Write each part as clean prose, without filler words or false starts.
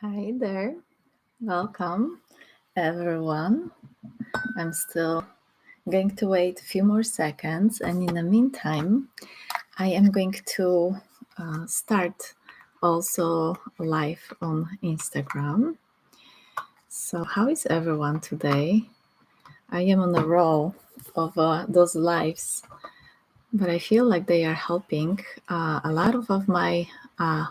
Hi there. Welcome, everyone. I'm still going to wait a few more seconds, and in the meantime, I am going to start also live on Instagram. So, how is everyone today? I am on a roll of those lives, but I feel like they are helping a lot of my uh,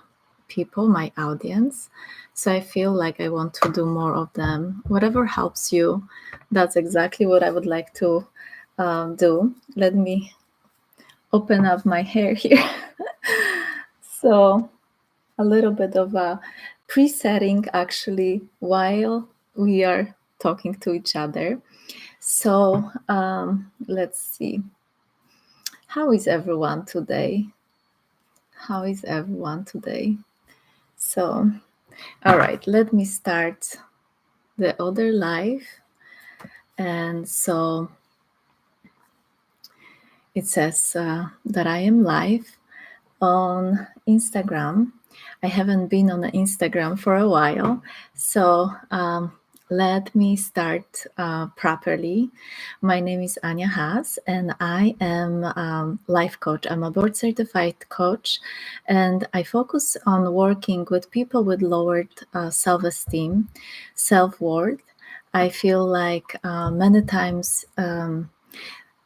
people, my audience. So I feel like I want to do more of them. Whatever helps you, that's exactly what I would like to do. Let me open up my hair here. So a little bit of a presetting actually while we are talking to each other. So let's see. How is everyone today? How is everyone today? So, all right, let me start the other live. And so it says that I am live on Instagram. I haven't been on Instagram for a while. So let me start properly. My name is Ania Haas, and I am life coach. I'm a board certified coach, and I focus on working with people with lowered self-esteem, self-worth. I feel like many times when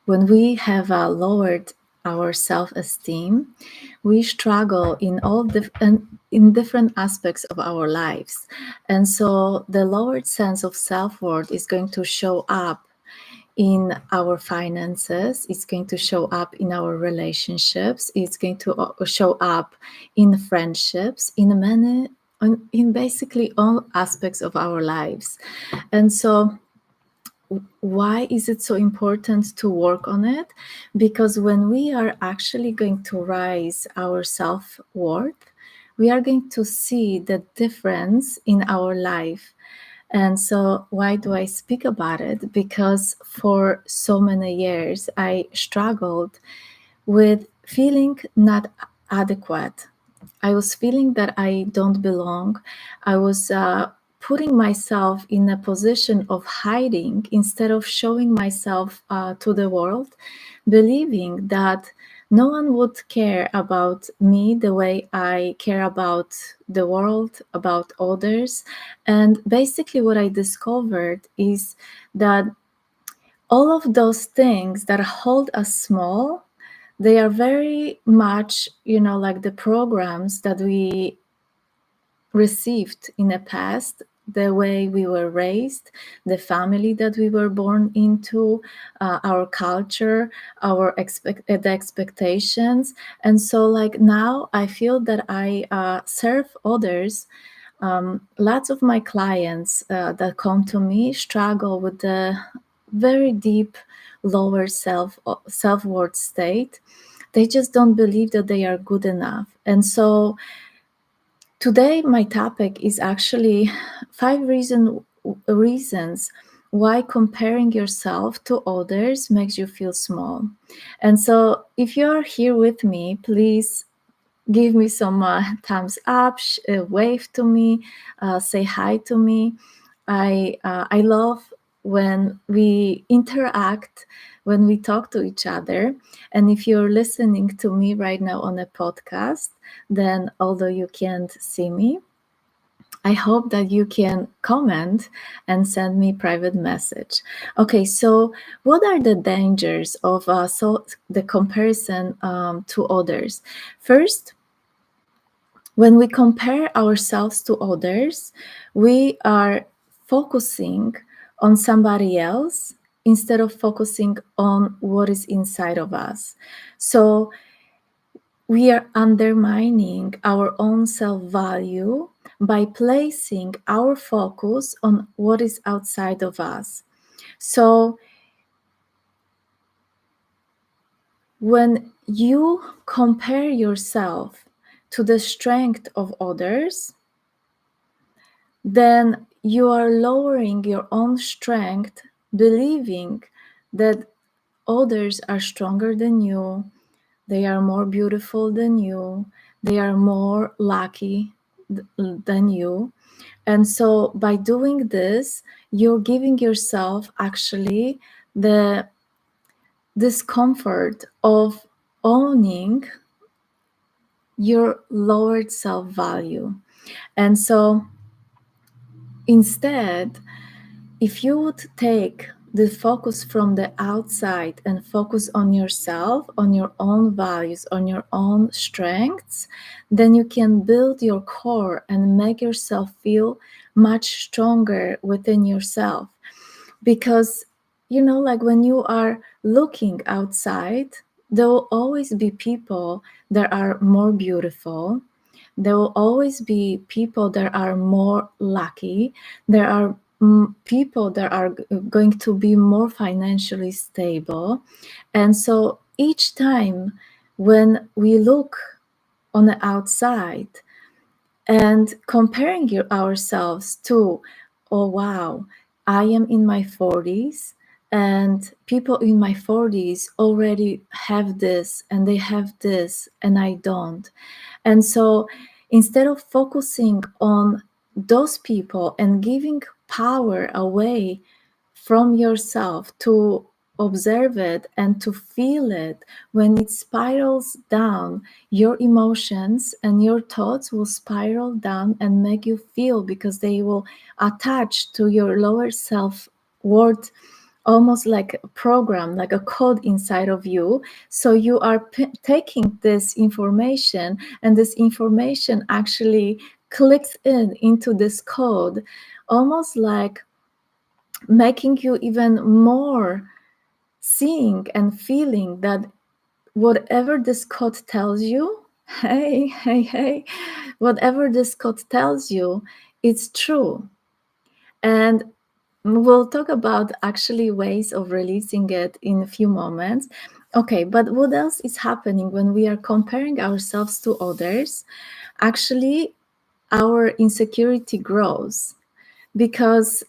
we have lowered our self-esteem, we struggle in different aspects of our lives, and so the lowered sense of self-worth is going to show up in our finances, it's going to show up in our relationships, it's going to show up in friendships, in basically all aspects of our lives. And so why is it so important to work on it? Because when we are actually going to rise our self-worth, we are going to see the difference in our life. And so why do I speak about it? Because for so many years I struggled with feeling not adequate. I was feeling that I don't belong. I was putting myself in a position of hiding instead of showing myself to the world, believing that no one would care about me the way I care about the world, about others. And basically, what I discovered is that all of those things that hold us small, they are very much, like the programs that we received in the past, the way we were raised, the family that we were born into, our culture, the expectations. And so like now I feel that I serve others. Lots of my clients that come to me struggle with the very deep lower self-worth state. They just don't believe that they are good enough. And so today my topic is actually 5 reasons why comparing yourself to others makes you feel small. And so if you are here with me, please give me some thumbs up, wave to me, say hi to me. I love when we interact, when we talk to each other. And if you're listening to me right now on a podcast, then although you can't see me, I hope that you can comment and send me private message. Okay, so what are the dangers of the comparison to others? First, when we compare ourselves to others, we are focusing on somebody else instead of focusing on what is inside of us. So we are undermining our own self value by placing our focus on what is outside of us. So when you compare yourself to the strength of others, then you are lowering your own strength, believing that others are stronger than you, they are more beautiful than you, they are more lucky than you. And so by doing this, you're giving yourself actually the discomfort of owning your lowered self value. And so instead, if you would take the focus from the outside and focus on yourself, on your own values, on your own strengths, then you can build your core and make yourself feel much stronger within yourself. Because, like when you are looking outside, there will always be people that are more beautiful. There will always be people that are more lucky. There are people that are going to be more financially stable. And so each time when we look on the outside and comparing ourselves to, oh wow, I am in my 40s and people in my 40s already have this and they have this and I don't. And so instead of focusing on those people and giving power away from yourself to observe it and to feel it, when it spirals down, your emotions and your thoughts will spiral down and make you feel, because they will attach to your lower self worth, almost like a program, like a code inside of you. So you are taking this information, and this information actually clicks into this code, almost like making you even more seeing and feeling that whatever this code tells you, hey, whatever this code tells you, it's true. And we'll talk about actually ways of releasing it in a few moments. Okay, but what else is happening when we are comparing ourselves to others? Actually, our insecurity grows, because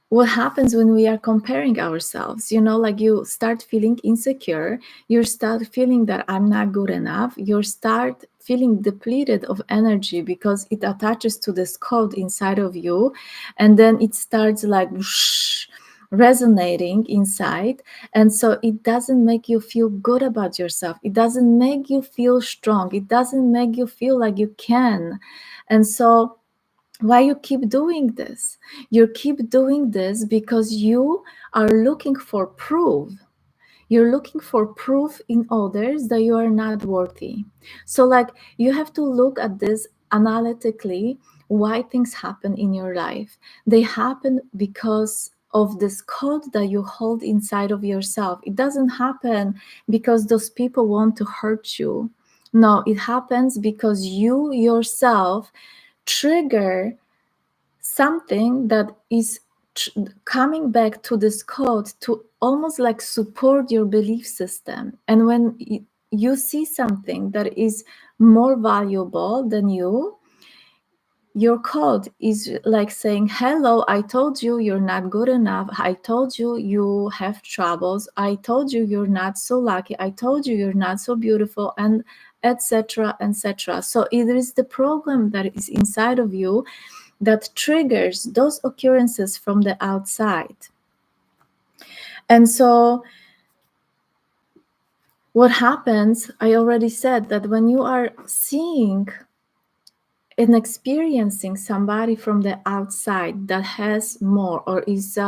what happens when we are comparing ourselves, like you start feeling insecure, you start feeling that I'm not good enough, you start feeling depleted of energy because it attaches to this code inside of you, and then it starts like whoosh, resonating inside. And so it doesn't make you feel good about yourself, it doesn't make you feel strong, it doesn't make you feel like you can. And so why you keep doing this? You keep doing this because you are looking for proof. You're looking for proof in others that you are not worthy. So, like, you have to look at this analytically, why things happen in your life. They happen because of this code that you hold inside of yourself. It doesn't happen because those people want to hurt you. No, it happens because you yourself trigger something that is coming back to this code to almost like support your belief system. And when you see something that is more valuable than you, your code is like saying, hello, I told you you're not good enough, I told you you have troubles, I told you you're not so lucky, I told you you're not so beautiful, and etc, etc. So it is the program that is inside of you that triggers those occurrences from the outside. And so what happens, I already said that when you are seeing and experiencing somebody from the outside that has more, or is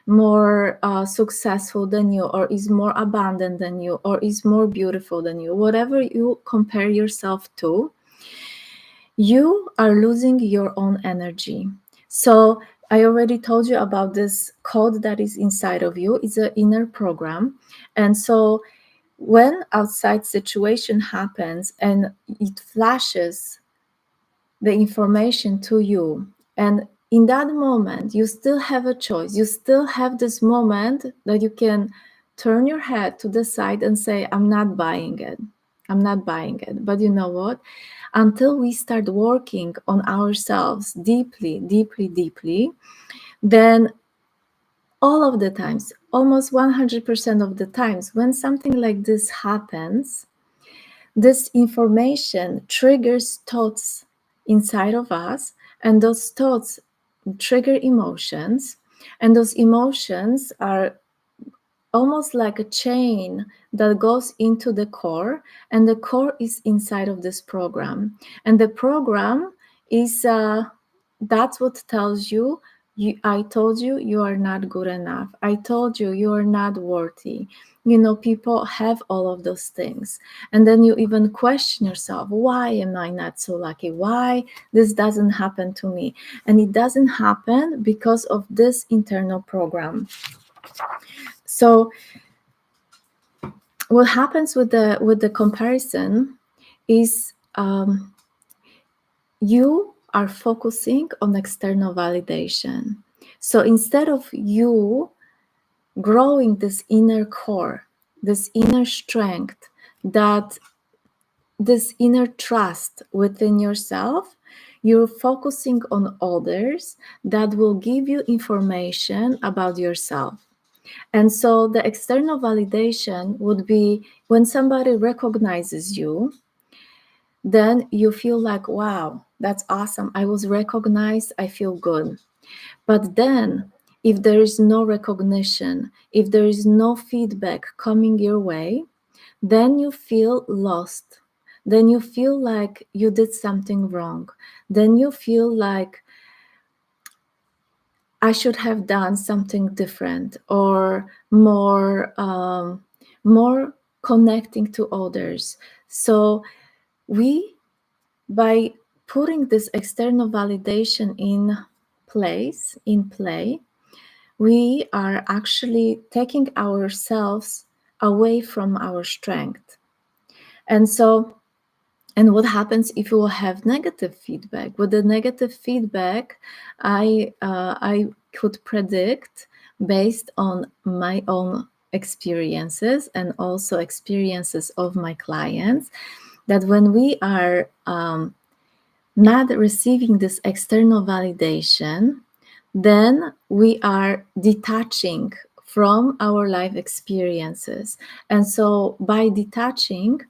more successful than you, or is more abundant than you, or is more beautiful than you, whatever you compare yourself to, you are losing your own energy. So I already told you about this code that is inside of you. It's an inner program. And so when outside situation happens and it flashes the information to you, and in that moment you still have a choice, you still have this moment that you can turn your head to the side and say, I'm not buying it, I'm not buying it. But you know what, until we start working on ourselves deeply, then all of the times, almost 100% of the times, when something like this happens, this information triggers thoughts inside of us, And those thoughts trigger emotions, and those emotions are almost like a chain that goes into the core, and the core is inside of this program. And the program is that's what tells you, I told you you are not good enough, I told you you are not worthy. People have all of those things, and then you even question yourself, why am I not so lucky, why this doesn't happen to me? And it doesn't happen because of this internal program. So what happens with the comparison is, you are focusing on external validation. So instead of you growing this inner core, this inner strength, that this inner trust within yourself, you're focusing on others that will give you information about yourself. And so the external validation would be when somebody recognizes you, then you feel like, wow, that's awesome. I was recognized. I feel good. But then, if there is no recognition, if there is no feedback coming your way, then you feel lost. Then you feel like you did something wrong. Then you feel like I should have done something different, or more connecting to others. So we, by putting this external validation in play, we are actually taking ourselves away from our strength. And what happens if you have negative feedback? With the negative feedback, I could predict, based on my own experiences and also experiences of my clients, that when we are not receiving this external validation, then we are detaching from our life experiences. And so by detaching,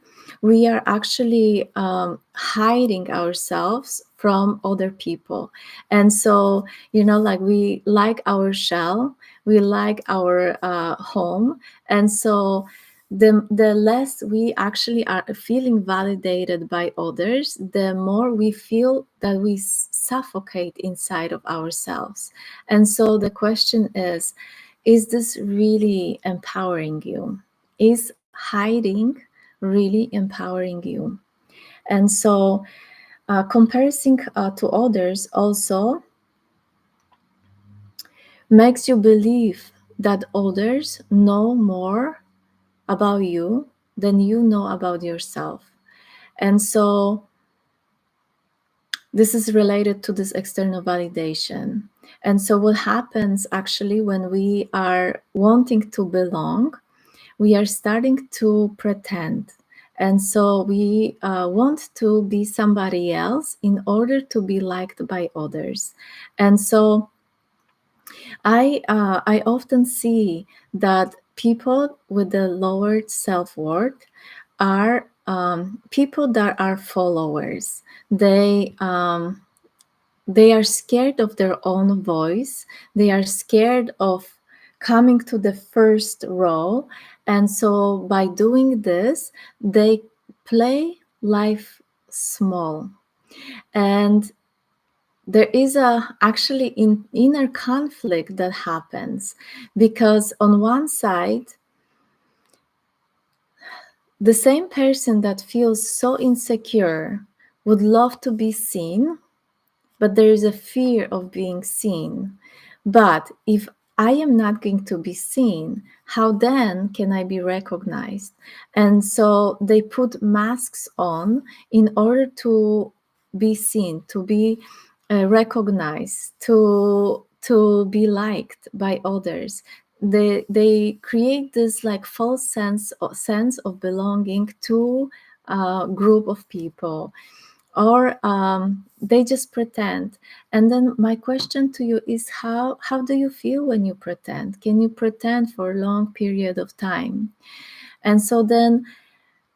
we are actually hiding ourselves from other people. And so, like, we like our shell, we like our home. And so the less we actually are feeling validated by others, the more we feel that we suffocate inside of ourselves. And so the question is this really empowering you? Is hiding really empowering you? And so comparison to others also makes you believe that others know more about you than you know about yourself. And so this is related to this external validation. And so what happens actually when we are wanting to belong, we are starting to pretend. And so we want to be somebody else in order to be liked by others. And so I often see that people with the lowered self-worth are people that are followers. They are scared of their own voice. They are scared of coming to the first row. And so by doing this, they play life small. And there is actually inner conflict that happens, because on one side, the same person that feels so insecure would love to be seen, but there is a fear of being seen. But if I am not going to be seen, how then can I be recognized? And so they put masks on in order to be seen, to be recognized, to be liked by others. They create this like false sense of belonging to a group of people, or they just pretend. And then my question to you is, how do you feel when you pretend? Can you pretend for a long period of time? And so then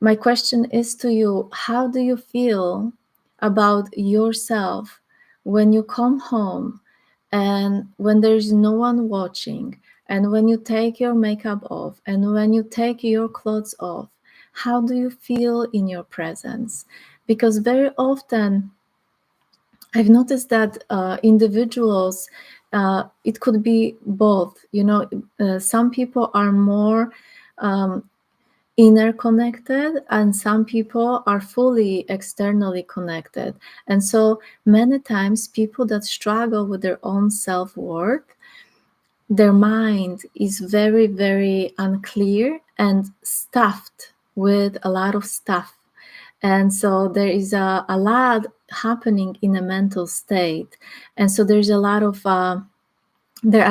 my question is to you, how do you feel about yourself when you come home and when there's no one watching, and when you take your makeup off, and when you take your clothes off, how do you feel in your presence? Because very often I've noticed that individuals, it could be both. Some people are more um, inner connected, and some people are fully externally connected. And so many times, people that struggle with their own self worth, their mind is very, very unclear and stuffed with a lot of stuff. And so there is a lot happening in a mental state. And so there are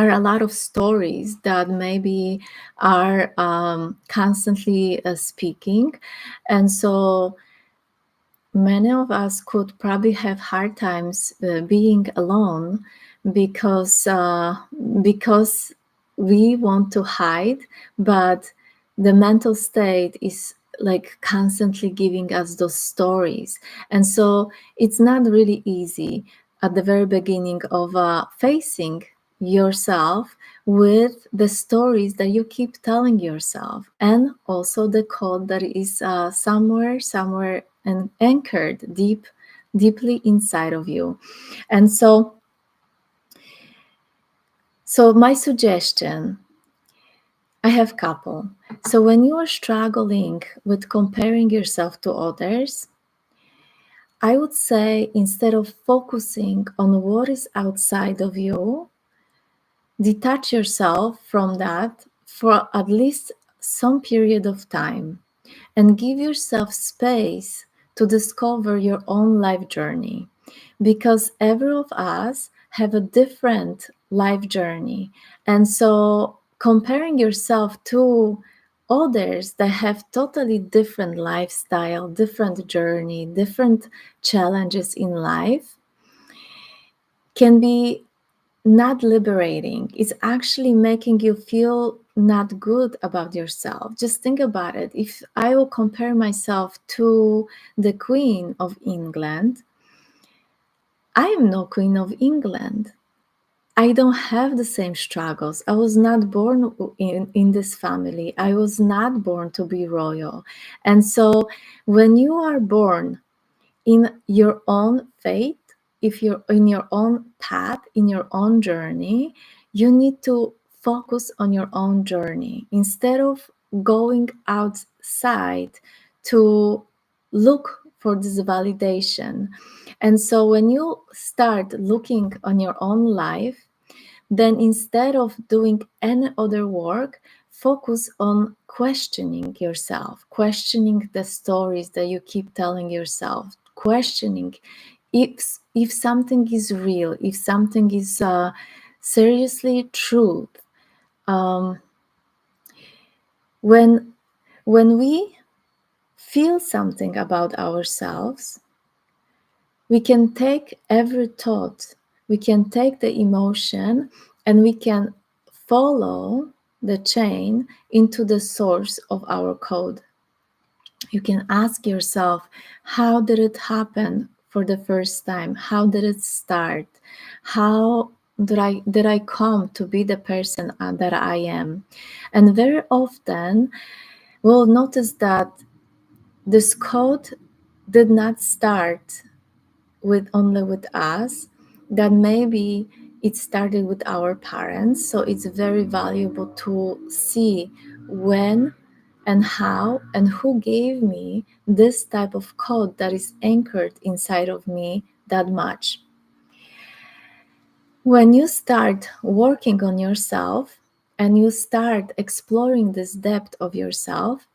a lot of stories that maybe are constantly speaking. And so many of us could probably have hard times being alone, because because we want to hide, but the mental state is like constantly giving us those stories. And so it's not really easy at the very beginning of facing yourself with the stories that you keep telling yourself, and also the code that is somewhere and anchored deeply inside of you. And so my suggestion, I have couple. So when you are struggling with comparing yourself to others, I would say, instead of focusing on what is outside of you, detach yourself from that for at least some period of time, and give yourself space to discover your own life journey, because every of us have a different life journey. And so comparing yourself to others that have totally different lifestyle, different journey, different challenges in life can be not liberating. It's actually making you feel not good about yourself. Just think about it. If I will compare myself to the Queen of England, I am no Queen of England. I don't have the same struggles. I was not born in this family. I was not born to be royal. And so when you are born in your own faith, if you're in your own path, in your own journey, you need to focus on your own journey instead of going outside to look for this validation. And so when you start looking on your own life, then instead of doing any other work, focus on questioning yourself, questioning the stories that you keep telling yourself, questioning if something is real, if something is seriously truth. Um, when when we feel something about ourselves, we can take every thought, we can take the emotion, and we can follow the chain into the source of our code. You can ask yourself, how did it happen for the first time? How did it start? How did I come to be the person that I am? And very often we'll notice that this code did not start with only with us, that maybe it started with our parents. So it's very valuable to see when and how and who gave me this type of code that is anchored inside of me that much. When you start working on yourself and you start exploring this depth of yourself,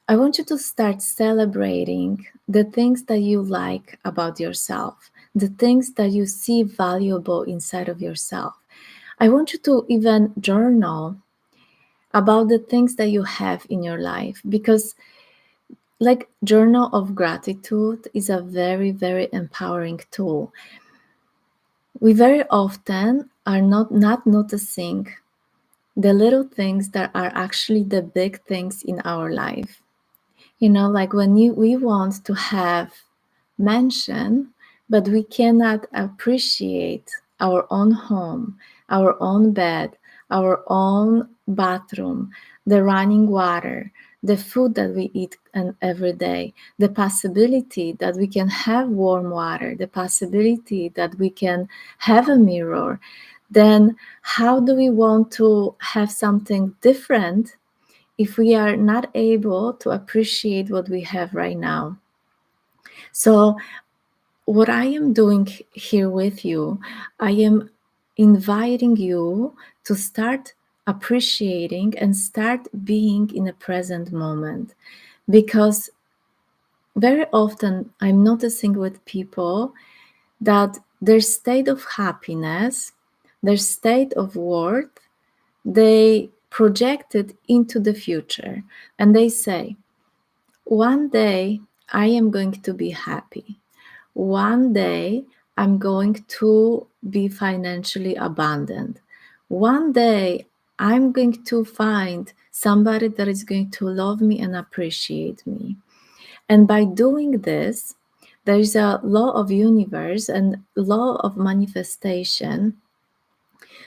I want you to start celebrating the things that you like about yourself, the things that you see valuable inside of yourself. I want you to even journal about the things that you have in your life, because like journal of gratitude is a very, very empowering tool. We very often are not noticing the little things that are actually the big things in our life. Like when we want to have mansion, but we cannot appreciate our own home, our own bed, our own bathroom, the running water, the food that we eat every day, the possibility that we can have warm water, the possibility that we can have a mirror, then how do we want to have something different if we are not able to appreciate what we have right now? So, what I am doing here with you, I am inviting you to start appreciating and start being in a present moment, because very often I'm noticing with people that their state of happiness, their state of worth, they project it into the future, and they say, one day I am going to be happy. One day I'm going to be financially abundant. One day I'm going to find somebody that is going to love me and appreciate me. And by doing this, there is a law of universe and law of manifestation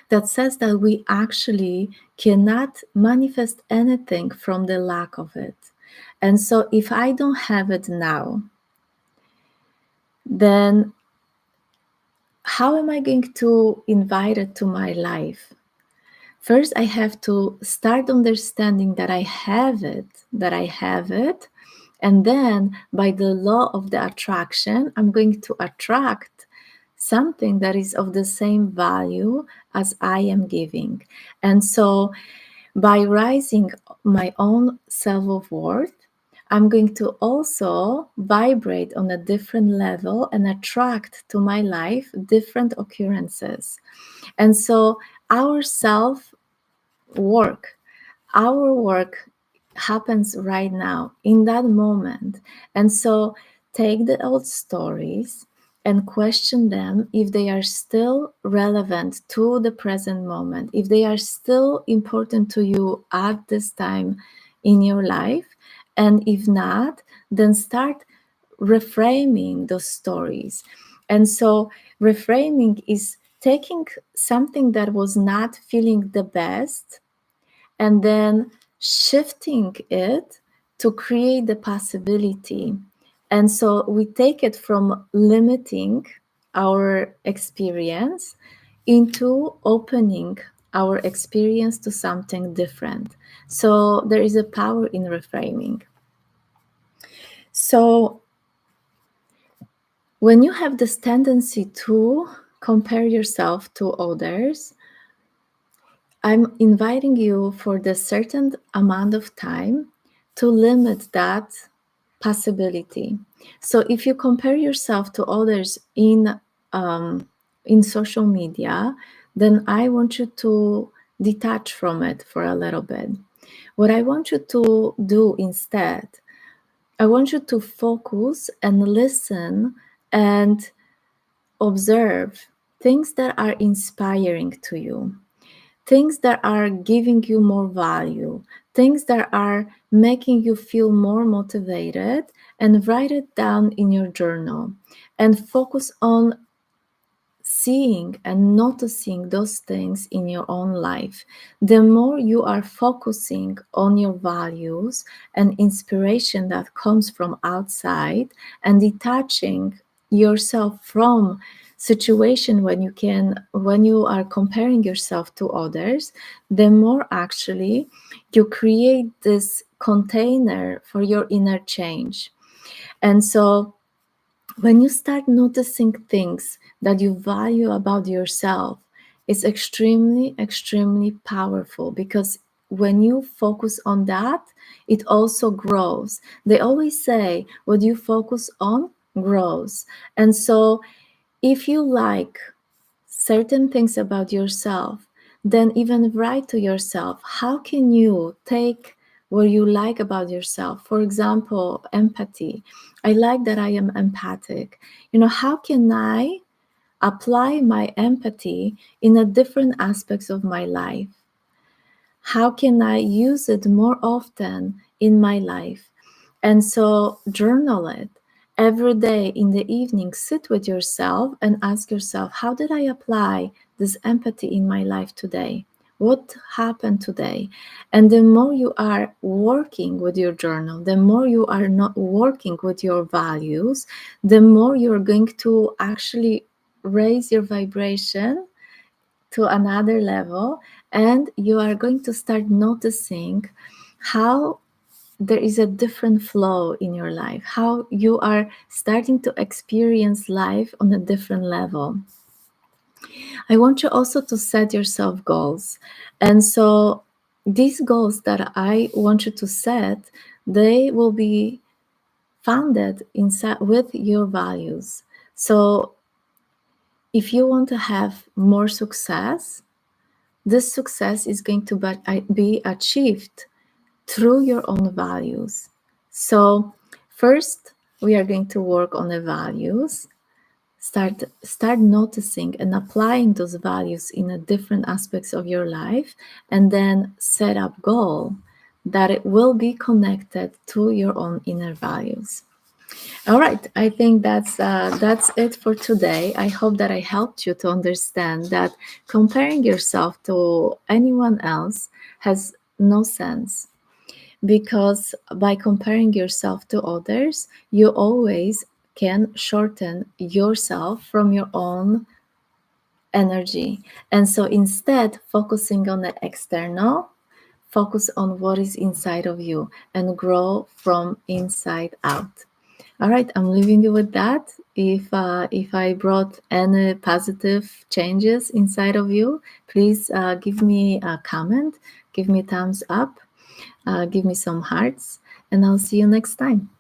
that says that we actually cannot manifest anything from the lack of it. And so if I don't have it now, then how am I going to invite it to my life? First, I have to start understanding that I have it, that I have it. And then, by the law of the attraction, I'm going to attract something that is of the same value as I am giving. And so, by rising my own self of worth, I'm going to also vibrate on a different level and attract to my life different occurrences. And so, our self work, our work happens right now in that moment. And so take the old stories and question them if they are still relevant to the present moment, if they are still important to you at this time in your life. And if not, then start reframing those stories. And so reframing is taking something that was not feeling the best and then shifting it to create the possibility. And so we take it from limiting our experience into opening our experience to something different. So there is a power in reframing. So when you have this tendency to compare yourself to others, I'm inviting you for the certain amount of time to limit that possibility. So if you compare yourself to others in social media, then I want you to detach from it for a little bit. What I want you to do instead, I want you to focus and listen and observe things that are inspiring to you, things that are giving you more value, things that are making you feel more motivated, and write it down in your journal and focus on seeing and noticing those things in your own life. The more you are focusing on your values and inspiration that comes from outside and detaching yourself from situation when you are comparing yourself to others, the more actually you create this container for your inner change. And so when you start noticing things that you value about yourself, it's extremely, extremely powerful, because when you focus on that, it also grows. They always say, what you focus on grows. And so if you like certain things about yourself, then even write to yourself, how can you take what you like about yourself? For example, empathy. I like that I am empathic. How can I apply my empathy in a different aspects of my life? How can I use it more often in my life? And so journal it Every day in the evening, sit with yourself and ask yourself, how did I apply this empathy in my life today? What happened today? And the more you are working with your journal, the more you are not working with your values, the more you're going to actually raise your vibration to another level, and you are going to start noticing how there is a different flow in your life, how you are starting to experience life on a different level. I want you also to set yourself goals. And so these goals that I want you to set, they will be founded inside with your values. So if you want to have more success, this success is going to be achieved through your own values. So first, we are going to work on the values. Start noticing and applying those values in a different aspects of your life, and then set up goal that it will be connected to your own inner values. All right, I think that's it for today. I hope that I helped you to understand that comparing yourself to anyone else has no sense, because by comparing yourself to others, you always can shorten yourself from your own energy. And so instead, focusing on the external, focus on what is inside of you and grow from inside out. All right, I'm leaving you with that. If I brought any positive changes inside of you, please give me a comment, give me thumbs up, give me some hearts, and I'll see you next time.